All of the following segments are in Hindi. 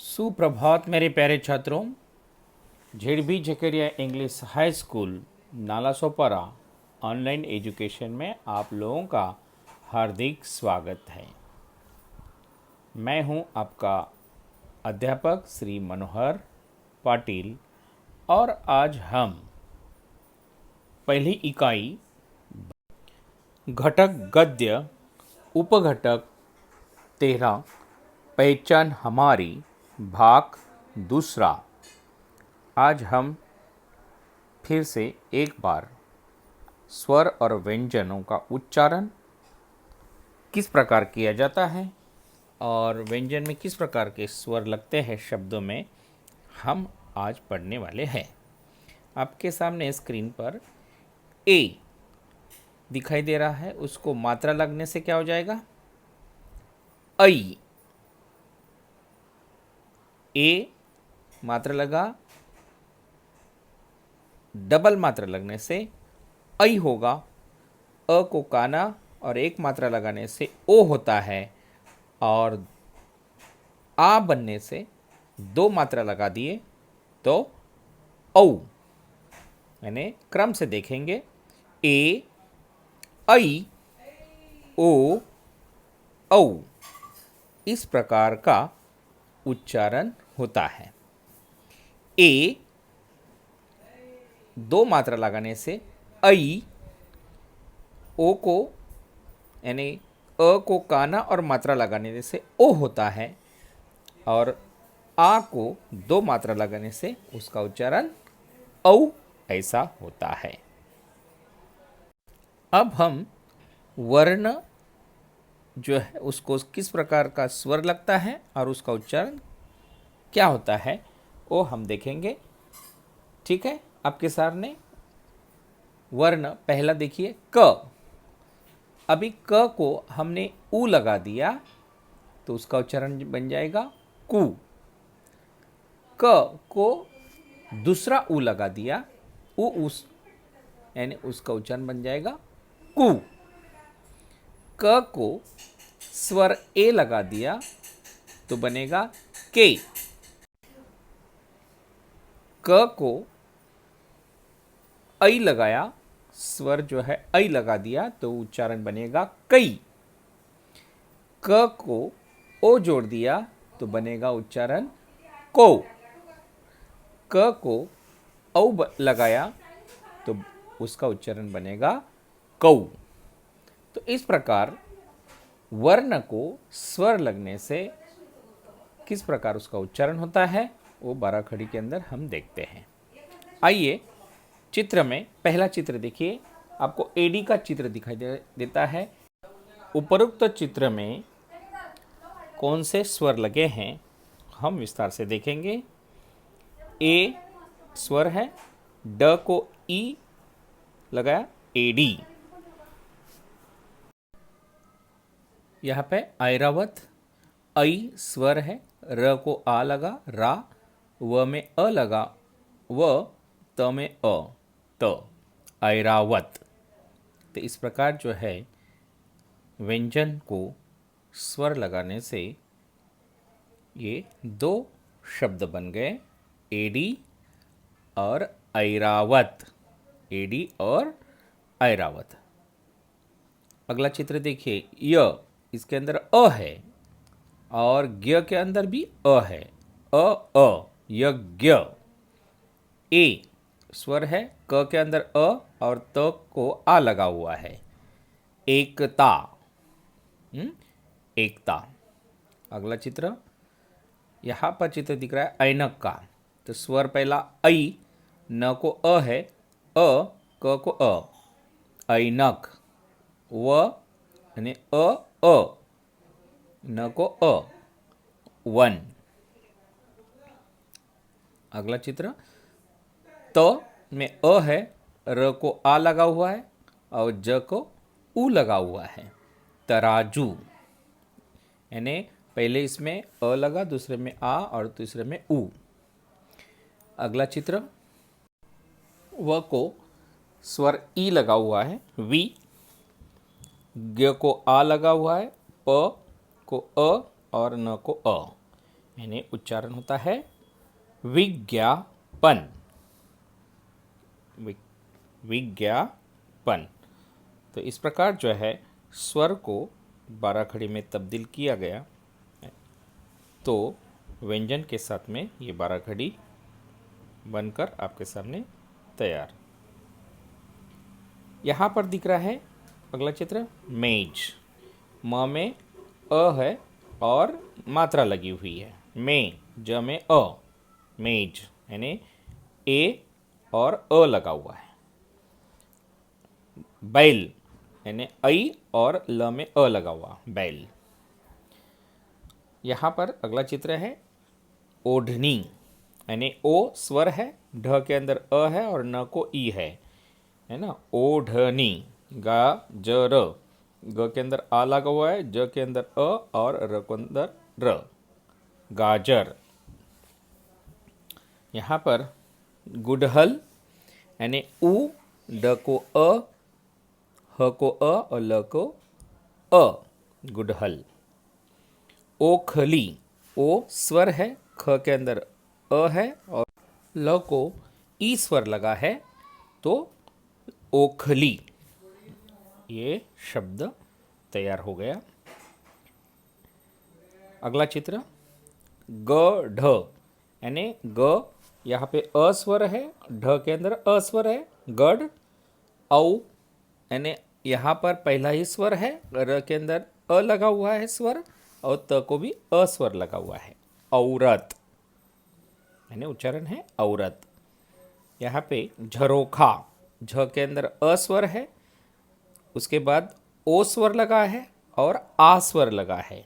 सुप्रभात मेरे प्यारे छात्रों। ZB Zakaria English high school Nalasopara online education में आप लोगों का हार्दिक स्वागत है। मैं हूं आपका अध्यापक श्री मनोहर पाटिल और आज हम पहली इकाई घटक गद्य उपघटक 13 पहचान हमारी भाग दूसरा। आज हम फिर से एक बार स्वर और व्यंजनों का उच्चारण किस प्रकार किया जाता है और व्यंजन में किस प्रकार के स्वर लगते हैं शब्दों में हम आज पढ़ने वाले हैं। आपके सामने स्क्रीन पर ए दिखाई दे रहा है, उसको मात्रा लगने से क्या हो जाएगा? ऐ। ए मात्रा लगा, डबल मात्रा लगने से ऐ होगा। अ को काना और एक मात्रा लगाने से ओ होता है और आ बनने से दो मात्रा लगा दिए तो औ। यानी क्रम से देखेंगे ए ऐ ओ औ, इस प्रकार का उच्चारण होता है। ए दो मात्रा लगाने से ऐ, ओ को यानी अ को काना और मात्रा लगाने से ओ होता है और आ को दो मात्रा लगाने से उसका उच्चारण औ ऐसा होता है। अब हम वर्ण जो है उसको किस प्रकार का स्वर लगता है और उसका उच्चारण क्या होता है वो हम देखेंगे। ठीक है, आपके सामने वर्ण पहला देखिए क। अभी क को हमने ऊ लगा दिया तो उसका उच्चारण बन जाएगा कु। क को दूसरा ऊ लगा दिया, उ उस यानी उसका उच्चारण बन जाएगा कु। क को स्वर ए लगा दिया तो बनेगा के। क को ऐ लगाया, स्वर जो है ऐ लगा दिया तो उच्चारण बनेगा कई। क को ओ जोड़ दिया तो बनेगा उच्चारण को। क को औ लगाया तो उसका उच्चारण बनेगा कौ। तो इस प्रकार वर्ण को स्वर लगने से किस प्रकार उसका उच्चारण होता है वो बाराखड़ी के अंदर हम देखते हैं। आइए चित्र में पहला चित्र देखिए, आपको एडी का चित्र दिखाई देता है। उपरोक्त चित्र में कौन से स्वर लगे हैं हम विस्तार से देखेंगे। ए स्वर है, ड को ई लगाया एडी। यहाँ पे ऐरावत। ऐ स्वर है, र को आ लगा रा, व में अ लगा व, त में अ त, ऐरावत। तो इस प्रकार जो है व्यंजन को स्वर लगाने से ये दो शब्द बन गए, एडी और ऐरावत। एडी और ऐरावत। अगला चित्र देखिए, य इसके अंदर अ है और ज्ञ के अंदर भी अ है, अ यज्ञ। ए स्वर है, क के अंदर अ और त को आ लगा हुआ है, एकता। एकता। अगला चित्र, यहाँ पर चित्र दिख रहा है ऐनक का। तो स्वर पहला ऐ, न को अ है, अ क को अ, ऐनक। व यानी अ न को अ, वन। अगला चित्र, त में अ है, र को आ लगा हुआ है और ज को उ लगा हुआ है, तराजू। यानी पहले इसमें अ लगा, दूसरे में आ और तीसरे में उ। अगला चित्र, व को स्वर ई लगा हुआ है, वी। ग को आ लगा हुआ है, प को अ और न को अ, यानी उच्चारण होता है विज्ञापन। विज्ञापन। तो इस प्रकार जो है स्वर को बाराखड़ी में तब्दील किया गया, तो व्यंजन के साथ में ये बाराखड़ी बनकर आपके सामने तैयार। यहाँ पर दिख रहा है अगला चित्र मेज। म में अ है और मात्रा लगी हुई है। में, ज में अ, मेज यानी ए और अ लगा हुआ है। बैल यानी ऐ और ल में अ लगा हुआ, बैल। यहाँ पर अगला चित्र है ओढ़नी, यानी ओ स्वर है, ढ के अंदर अ है और न को ई है ना। ओढ़नी, गा ज र, ग के अंदर आ लगा हुआ है, ज के अंदर अ और र के अंदर र, गाजर। यहाँ पर गुड़हल यानी उ, ड को अ, ह को अ और ल को अ, गुड़हल। ओखली, ओ स्वर है, ख के अंदर अ है और ल को ई स्वर लगा है, तो ओखली। ये शब्द तैयार हो गया। अगला चित्र गढ़, यानी ग यहाँ पे अ स्वर है, ढ के अंदर अ स्वर है, गढ़। औ यानी यहाँ पर पहला ही स्वर है, र के अंदर अ लगा हुआ है स्वर और त को भी अ स्वर लगा हुआ है। औरत यानी उच्चारण है औरत। यहाँ पे झरोखा, झ के अंदर अ स्वर है, उसके बाद ओ स्वर लगा है और आ स्वर लगा है।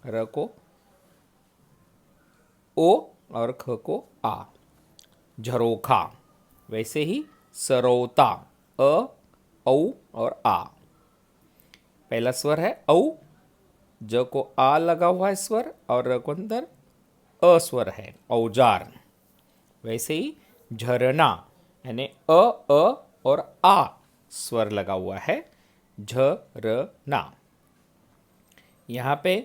र को ओ और ख को आ, झरोखा। वैसे ही सरौता, अ औ और आ। पहला स्वर है औ, ज को आ लगा हुआ है स्वर और र को अंदर अ स्वर है, औजार। वैसे ही झरना यानी अ और आ स्वर लगा हुआ है, झरना। यहाँ पे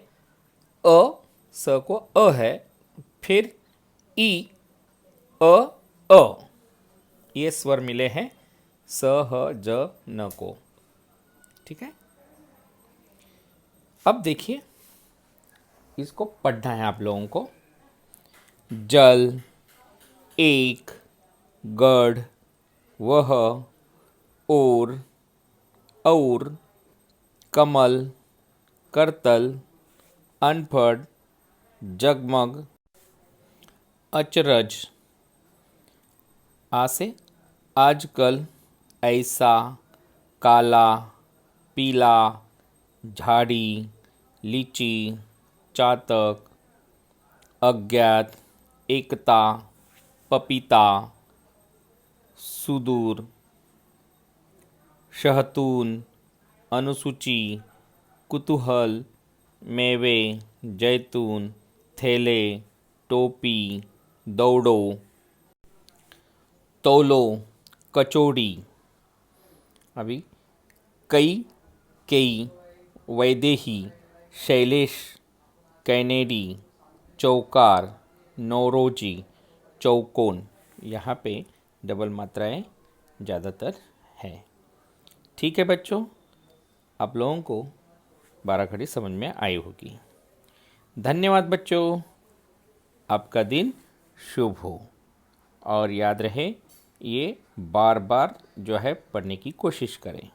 अ स को अ है, फिर ई अ, ये स्वर मिले हैं स ह ज न को। ठीक है, अब देखिए इसको पढ़ना है आप लोगों को। जल, एक, गढ़, वह, और, कमल, करतल, अनपढ़, जगमग, अचरज। आ से आजकल, ऐसा, काला, पीला, झाड़ी, लीची, चातक, अज्ञात, एकता, पपीता, सुदूर, शहतून, अनुसूची, कुतूहल, मेवे, जैतून, थैले, टोपी, दौड़ो, तौलो, कचौड़ी। अभी कई, कई, वैदेही, शैलेश, कैनेडी, चौकार, नौरोजी, चौकोन। यहाँ पे डबल मात्राएं ज़्यादातर हैं। ठीक है बच्चों, आप लोगों को बाराखड़ी समझ में आई होगी। धन्यवाद बच्चों, आपका दिन शुभ हो। और याद रहे, ये बार बार जो है पढ़ने की कोशिश करें।